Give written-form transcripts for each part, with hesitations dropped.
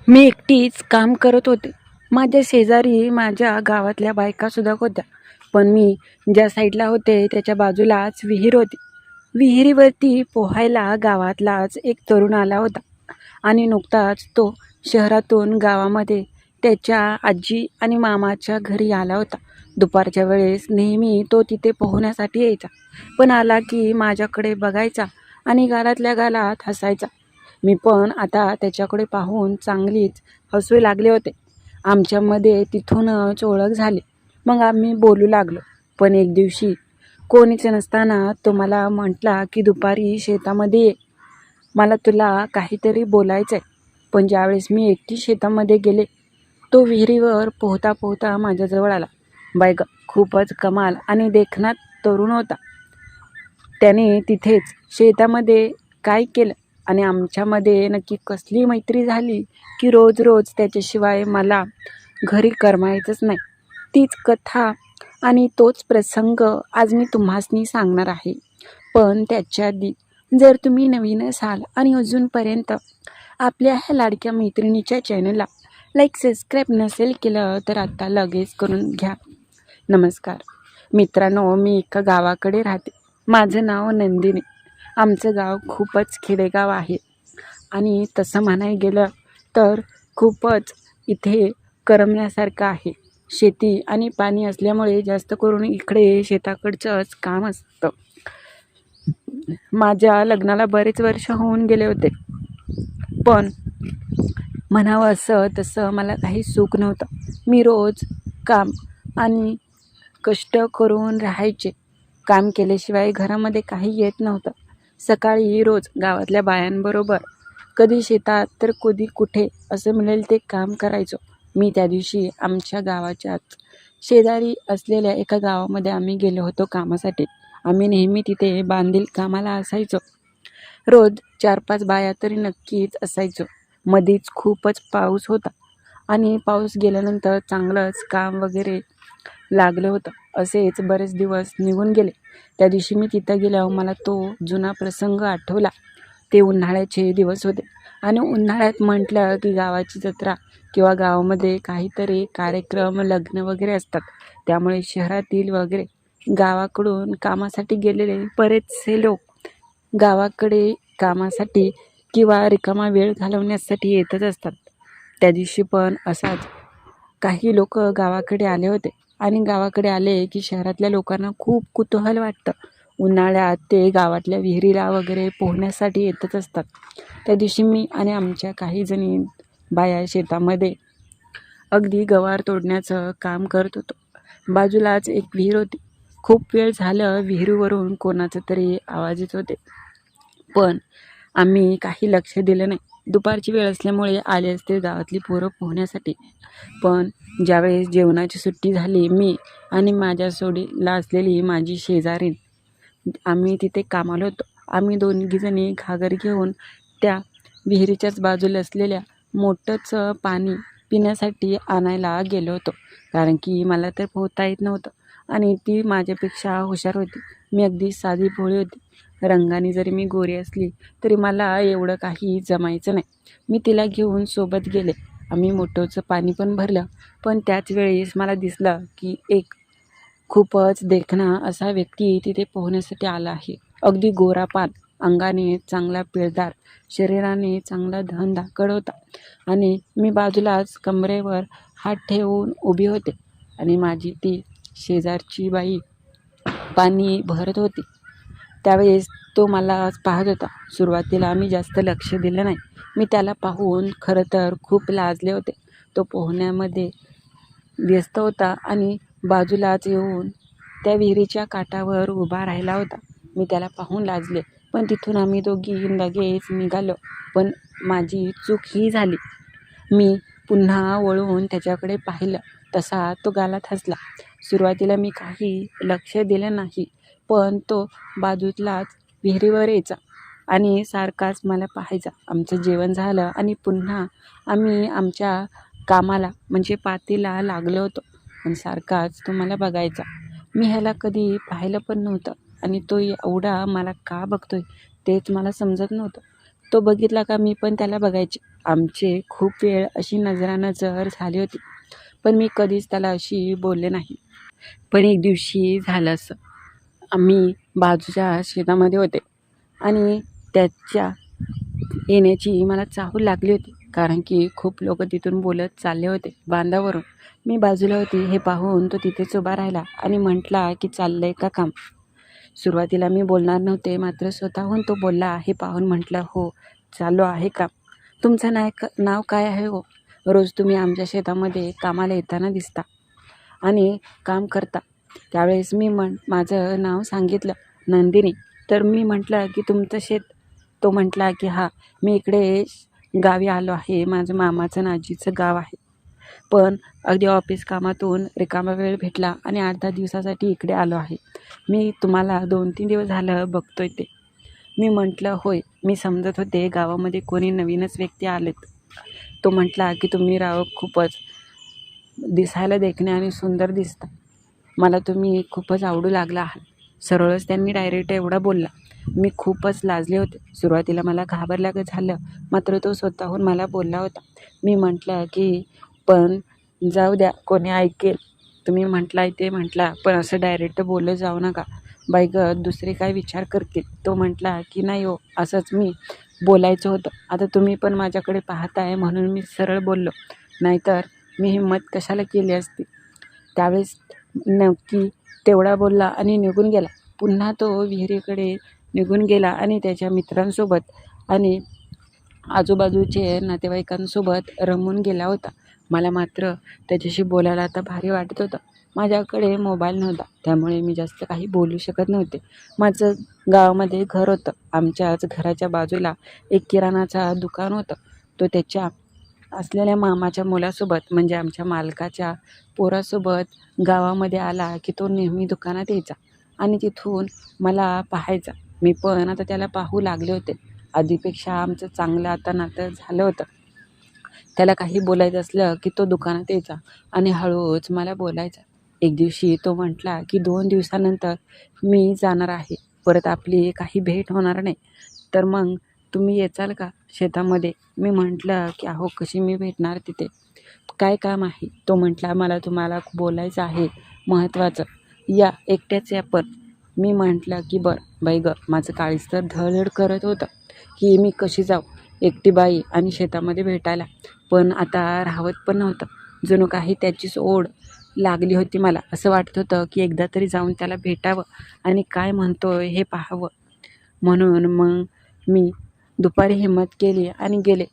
मी एकटीच काम करत होते. माझ्या शेजारी माझ्या गावातल्या बायकासुद्धा होत्या. पण मी ज्या साईडला होते त्याच्या बाजूलाच विहीर होती. विहिरीवरती पोहायला गावातलाच एक तरुण आला होता आणि नुकताच तो शहरातून गावामध्ये त्याच्या आजी आणि मामाच्या घरी आला होता. दुपारच्या वेळेस नेहमी तो तिथे पोहण्यासाठी यायचा. पण आला की माझ्याकडे बघायचा आणि गालातल्या गालात हसायचा. मी पण आता त्याच्याकडे पाहून चांगलीच हसू लागले होते. आमच्यामध्ये तिथूनच ओळख झाली. मग आम्ही बोलू लागलो. पण एक दिवशी कोणीच नसताना तो मला म्हटला की दुपारी शेतामध्ये ये, मला तुला काहीतरी बोलायचं आहे. पण ज्यावेळेस मी एकटी शेतामध्ये गेले, तो विहिरीवर पोहता पोहता माझ्याजवळ आला. बाय गं, खूपच कमाल आणि देखणा तरुण होता. त्याने तिथेच शेतामध्ये काय केलं आणि आमच्यामध्ये नक्की कसली मैत्री झाली की रोज रोज त्याच्याशिवाय मला घरी करमायचंच नाही. तीच कथा आणि तोच प्रसंग आज मी तुम्हासनी सांगणार आहे. पण त्याच्या आधी जर तुम्ही नवीन असाल आणि अजूनपर्यंत आपल्या ह्या लाडक्या मैत्रिणीच्या चॅनलला लाईक सबस्क्राईब नसेल केलं तर आत्ता लगेच करून घ्या. नमस्कार मित्रांनो, मी एका गावाकडे राहते. माझं नाव नंदिनी. आमचं गाव खूपच खेडेगाव आहे आणि तसं म्हणायला गेलं तर खूपच इथे करमण्यासारखं आहे. शेती आणि पाणी असल्यामुळे जास्त करून इकडे शेताकडचंच काम असतं. माझ्या लग्नाला बरेच वर्ष होऊन गेले होते, पण म्हणावं असं तसं मला काही सुख नव्हतं. मी रोज काम आणि कष्ट करून राहायचे. काम केल्याशिवाय घरामध्ये काही येत नव्हतं. सकाळी रोज गावातल्या बायांबरोबर कधी शेतात तर कधी कुठे असं मिळेल ते काम करायचो. मी त्या दिवशी आमच्या गावाच्याच शेजारी असलेल्या एका गावामध्ये आम्ही गेलो होतो कामासाठी. आम्ही नेहमी तिथे बांधील कामाला असायचो. रोज 4-5 बाया तरी नक्कीच असायचो. मध्येच खूपच पाऊस होता आणि पाऊस गेल्यानंतर चांगलंच काम वगैरे लागलं होतं. असेच बरेच दिवस निघून गेले. त्या दिवशी मी तिथं गेल्यावर मला तो जुना प्रसंग आठवला. ते उन्हाळ्याचे दिवस होते आणि उन्हाळ्यात म्हटलं की गावाची जत्रा किंवा गावामध्ये काहीतरी कार्यक्रम, लग्न वगैरे असतात. त्यामुळे शहरातील वगैरे गावाकडून कामासाठी गेलेले बरेचसे लोक गावाकडे कामासाठी किंवा रिकामा वेळ घालवण्यासाठी येतच असतात. त्या दिवशी पण असाच काही लोक गावाकडे आले होते आणि गावाकडे आले की शहरातल्या लोकांना खूप कुतूहल वाटतं. उन्हाळ्यात ते गावातल्या विहिरीला वगैरे पोहण्यासाठी येतच असतात. त्या दिवशी मी आणि आमच्या काही जणी बाया शेतामध्ये अगदी गवार तोडण्याचं काम करत होतो. बाजूलाच एक विहीर होती. खूप वेळ झालं विहिरीवरून कोणाचे तरी आवाज येत होते, पण आम्ही काही लक्ष दिलं नाही. दुपारची वेळ असल्यामुळे आले असते गावातली पोरं पोहण्यासाठी. पण ज्यावेळेस जेवणाची सुट्टी झाली, मी आणि माझ्या सोडीला असलेली माझी शेजारीण आम्ही तिथे कामाला होतो. आम्ही दोघीजणी घागर घेऊन त्या विहिरीच्याच बाजूला असलेल्या मोठंच पाणी पिण्यासाठी आणायला गेलो होतो. कारण की मला तर पोहता येत नव्हतं आणि ती माझ्यापेक्षा हुशार होती. मी अगदी साधी भोळी होती. रंगाने जरी मी गोरी असली तरी मला एवढं काही जमायचं नाही. मी तिला घेऊन सोबत गेले. आम्ही मोठंचं पाणी पण भरलं. पण त्याच वेळेस मला दिसलं की एक खूपच देखणा असा व्यक्ती तिथे पोहण्यासाठी आला आहे. अगदी गोरापान, अंगाने चांगला पिळदार, शरीराने चांगला धनधाकड होता आणि मी बाजूलाच कमरेवर हात ठेवून उभी होते आणि माझी ती शेजारची बाई पाणी भरत होती. त्यावेळेस तो मला पाहत होता. सुरुवातीला मी जास्त लक्ष दिलं नाही. मी त्याला पाहून खरं तर खूप लाजले होते. तो पोहण्यामध्ये व्यस्त होता आणि बाजूलाच येऊन त्या विहिरीच्या काठावर उभा राहिला होता. मी त्याला पाहून लाजले, पण तिथून आम्ही दोघी लगेच निघालो. पण माझी चूक ही झाली. मी पुन्हा वळून त्याच्याकडे पाहिलं, तसा तो गालात हसला. सुरुवातीला मी काही लक्ष दिलं नाही, पण तो बाजूलाच विहिरीवर यायचा आणि सारखाच मला पाहायचा. आमचं जेवण झालं आणि पुन्हा आम्ही आमच्या कामाला म्हणजे पातीला लागलो होतो. पण सारखाच तो मला बघायचा. मी ह्याला कधी पाहिलं पण नव्हतं आणि तो एवढा मला का बघतोय तेच मला समजत नव्हतं. तो बघितला का मी पण त्याला बघायचे. आमचे खूप वेळ अशी नजरानजर झाली होती, पण मी कधीच त्याला अशी बोलले नाही. पण एक दिवशी झालं असं, आम्ही बाजूच्या शेतामध्ये होते आणि त्याच्या येण्याची मला चाहूल लागली होती, कारण की खूप लोक तिथून बोलत चालले होते बांधावरून. मी बाजूला होती हे पाहून तो तिथेच उभा राहिला आणि म्हटला की चाललंय का काम. सुरुवातीला मी बोलणार नव्हते, मात्र स्वतःहून तो बोलला हे पाहून म्हटलं, हो चालू आहे काम. तुमचं नाव काय आहे हो? रोज तुम्ही आमच्या शेतामध्ये कामाला येताना दिसता आणि काम करता. त्यावेळेस मी माझं नाव सांगितलं, नंदिनी. तर मी म्हटलं की तुमचं शेत? तो म्हटला की हां, मी इकडे गावी आलो आहे, माझं मामाचं आणि आजीचं गाव आहे, पण अगदी ऑफिस कामातून रिकामा वेळ भेटला आणि 8-10 दिवसासाठी इकडे आलो आहे. मी तुम्हाला 2-3 दिवस झालं बघतोय ते. मी म्हटलं, होय, मी समजत होते गावामध्ये कोणी नवीनच व्यक्ती आलेत. तो म्हटला की तुम्ही राव खूपच दिसायला देखणे आणि सुंदर दिसता. मला तुम्ही खूपच आवडू लागला आहात. सरळच त्यांनी डायरेक्ट एवढा बोलला. मी खूपच लाजले होते. सुरुवातीला मला घाबरल्यागत झालं, मात्र तो स्वतःहून मला बोलला होता. मी म्हटलं की पण जाऊ द्या, कोणी ऐकेल. तुम्ही म्हटलाय ते म्हटला, पण असं डायरेक्ट बोललं जाऊ नका. बाई गं, दुसरे काय विचार करतील. तो म्हटला की नाही हो, असंच मी बोलायचं होतं. आता तुम्ही पण माझ्याकडे पाहताय म्हणून मी सरळ बोललो, नाहीतर मी हिंमत कशाला केली असती. त्यावेळेस नक्की तेवढा बोलला आणि निघून गेला. पुन्हा तो विहिरीकडे निघून गेला आणि त्याच्या मित्रांसोबत आणि आजूबाजूचे नातेवाईकांसोबत रमून गेला होता. मला मात्र त्याच्याशी बोलायला आता भारी वाटत होतं. माझ्याकडे मोबाईल नव्हता, त्यामुळे मी जास्त काही बोलू शकत नव्हते. माझं गावामध्ये घर होतं. आमच्याच घराच्या बाजूला एक किराणाचा दुकान होतं. तो त्याच्या असलेल्या मामाच्या मुलासोबत, म्हणजे आमच्या मालकाच्या पोरासोबत गावामध्ये आला की तो नेहमी दुकानात यायचा आणि तिथून मला पाहायचा. मी पण आता त्याला पाहू लागले होते. आधीपेक्षा आमचं चांगलं आता नातं झालं होतं. त्याला काही बोलायचं असलं की तो दुकानात यायचा आणि हळूच मला बोलायचा. एक दिवशी तो म्हटला की 2 दिवसानंतर मी जाणार आहे, परत आपली काही भेट होणार नाही, तर मग तुम्ही येचाल का शेतामध्ये? मी म्हटलं की अहो, कशी मी भेटणार तिथे, काय काम आहे? तो म्हटला, मला तुम्हाला बोलायचं आहे महत्त्वाचं, या एकट्याच या पण. मी म्हटलं की बरं बाई गं, माझं काळीज तर धडधड करत होतं की मी कशी जाऊ एकटी बाई आणि शेतामध्ये भेटायला. पण आता राहवत पण नव्हतं. जणू काही त्याचीच ओढ लागली होती मला. असं वाटत होतं की एकदा तरी जाऊन त्याला भेटावं आणि काय म्हणतोय हे पाहावं. म्हणून मग मी दुपारी हिंमत केली आणि गेले.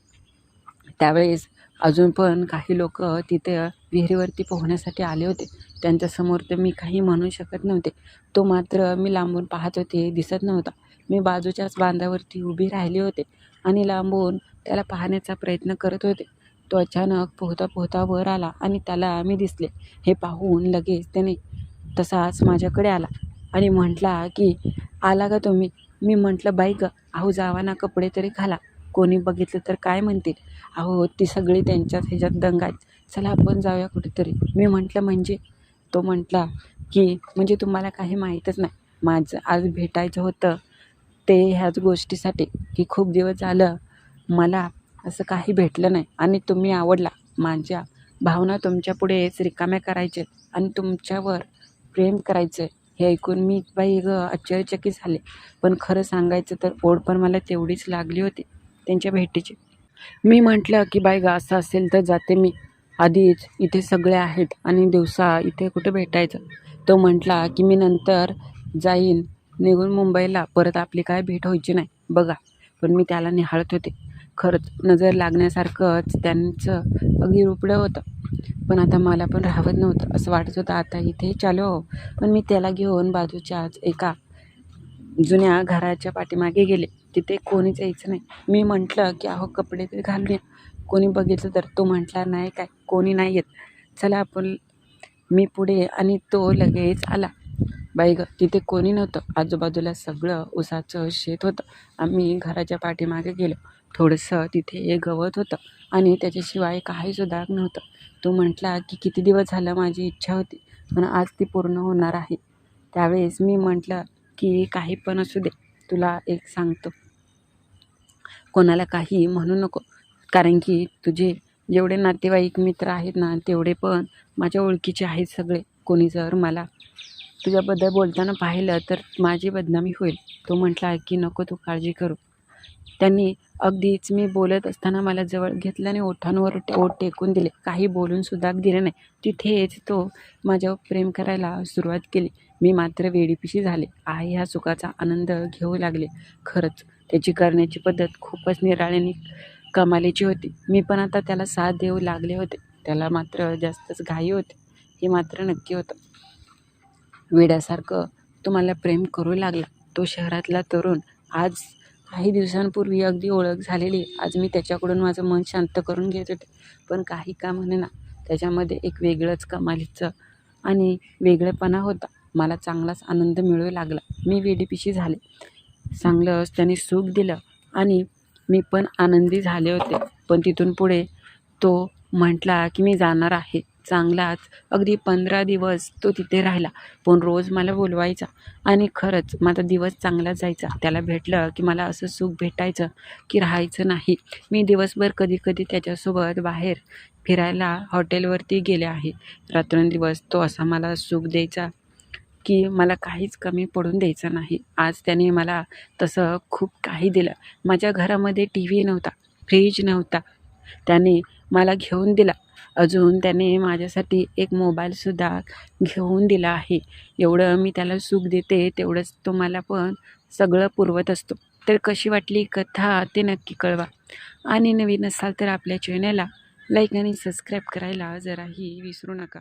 त्यावेळेस अजून पण काही लोक तिथे विहिरीवरती पोहण्यासाठी आले होते. त्यांच्यासमोर तर मी काही म्हणू शकत नव्हते. तो मात्र मी लांबून पाहत होते, दिसत नव्हता. मी बाजूच्याच बांधावरती उभी राहिली होते आणि लांबून त्याला पाहण्याचा प्रयत्न करत होते. तो अचानक पोहता पोहता वर आला आणि त्याला मी दिसले. हे पाहून लगेच त्याने तसाच माझ्याकडे आला आणि म्हटला की आला का तुम्ही? मी म्हटलं, बाई गं, अहो जावा ना, कपडे तरी घाला, कोणी बघितलं तर काय म्हणतील. अहो ती सगळी त्यांच्याच ह्याच्यात दंग आहेत, चला आपण जाऊया कुठेतरी. मी म्हटलं म्हणजे? तो म्हटला की म्हणजे तुम्हाला काही माहीतच नाही, माझं आज भेटायचं होतं ते ह्याच गोष्टीसाठी की खूप दिवस झालं मला असं काही भेटलं नाही आणि तुम्ही आवडला. माझ्या भावना तुमच्यापुढेच रिकाम्या करायचे आणि तुमच्यावर प्रेम करायचं हे ऐकून मी बाई गं आश्चर्यचकित झाले. पण खरं सांगायचं तर ओढ पण मला तेवढीच लागली होती त्यांच्या भेटीची. मी म्हटलं की बाई गं, असं असेल तर जाते मी, आधीच इथे सगळे आहेत आणि दिवसा इथे कुठे भेटायचं. तो म्हटला की मी नंतर जाईन निघून मुंबईला, परत आपली काय भेट व्हायची नाही बघा. पण मी त्याला निहाळत होते. खरंच नजर लागण्यासारखंच त्यांचं अगदी रुपडं होतं. पण आता मला पण राहवत नव्हतं. असं वाटत होतं आता इथे चालू हो. पण मी त्याला घेऊन बाजूच्याच एका जुन्या घराच्या पाठीमागे गेले. तिथे कोणीच यायचं नाही. मी म्हटलं की अहो कपडे तरी घालून या, कोणी बघितलं तर. तो म्हटला, नाही काय कोणी नाही येत, चला आपण. मी पुढे आणि तो लगेच आला. बाई गं, तिथे कोणी नव्हतं. आजूबाजूला सगळं उसाचं शेत होतं. आम्ही घराच्या पाठीमागे गेलो. थोडंसं तिथे एक गवत होतं आणि त्याच्याशिवाय काहीसुद्धा नव्हतं. तो म्हटला की किती दिवस झालं माझी इच्छा होती, पण आज ती पूर्ण होणार आहे. त्यावेळेस मी म्हटलं की काही पण असू दे, तुला एक सांगतो, कोणाला काही म्हणू नको. कारण की तुझे जेवढे नातेवाईक मित्र आहेत ना तेवढे पण माझ्या ओळखीचे आहेत सगळे. कोणी जर मला तुझ्याबद्दल बोलताना पाहिलं तर माझी बदनामी होईल. तो म्हटला की नको तू काळजी करू. त्यांनी अगदीच मी बोलत असताना मला जवळ घेतलं आणि ओठांवर ओठ टेकून दिले. काही बोलूनसुद्धा दिले नाही. तिथेच तो माझ्यावर प्रेम करायला सुरुवात केली. मी मात्र वेडीपिशी झाले. आई ह्या सुखाचा आनंद घेऊ लागले. खरंच त्याची करण्याची पद्धत खूपच निराळी आणि कमालीची होती. मी पण आता त्याला साथ देऊ लागले होते. त्याला मात्र जास्तच घाई होती, हे मात्र नक्की होतं. वेड्यासारखं तो मला प्रेम करू लागला. तो शहरातला तरुण. आज काही दिवसांपूर्वी अगदी ओळख झालेली. आज मी त्याच्याकडून माझं मन शांत करून घेत होते. पण काही का म्हणेना त्याच्यामध्ये एक वेगळंच कमालीचं आणि वेगळेपणा होता. मला चांगलाच आनंद मिळू लागला. मी वेडीपिशी झाले. चांगलंच त्याने सुख दिलं आणि मी पण आनंदी झाले होते. पण तिथून पुढे तो म्हटला की मी जाणार आहे. चांगलाच अगदी 15 दिवस तो तिथे राहिला. पण रोज मला बोलवायचा आणि खरंच माझा दिवस चांगला जायचा. त्याला भेटलं की मला असं सुख भेटायचं की राहायचं नाही. मी दिवसभर कधी-कधी त्याच्यासोबत बाहेर फिरायला हॉटेलवरती गेले आहे. रात्रंदिवस तो असा मला सुख द्यायचा की मला काहीच कमी पडून द्यायचं नाही. आज त्याने मला तसं खूप काही दिलं. माझ्या घरामध्ये टीव्ही नव्हता, फ्रीज नव्हता. त्याने मला घेऊन दिला. अजून त्याने माझ्यासाठी एक मोबाईलसुद्धा घेऊन दिला आहे. एवढं मी त्याला सुख देते तेवढंच तो मला पण सगळं पुरवत असतो. तर कशी वाटली कथा ते नक्की कळवा. आणि नवीन असाल तर आपल्या चॅनलला लाईक आणि सबस्क्राईब करायला जराही विसरू नका.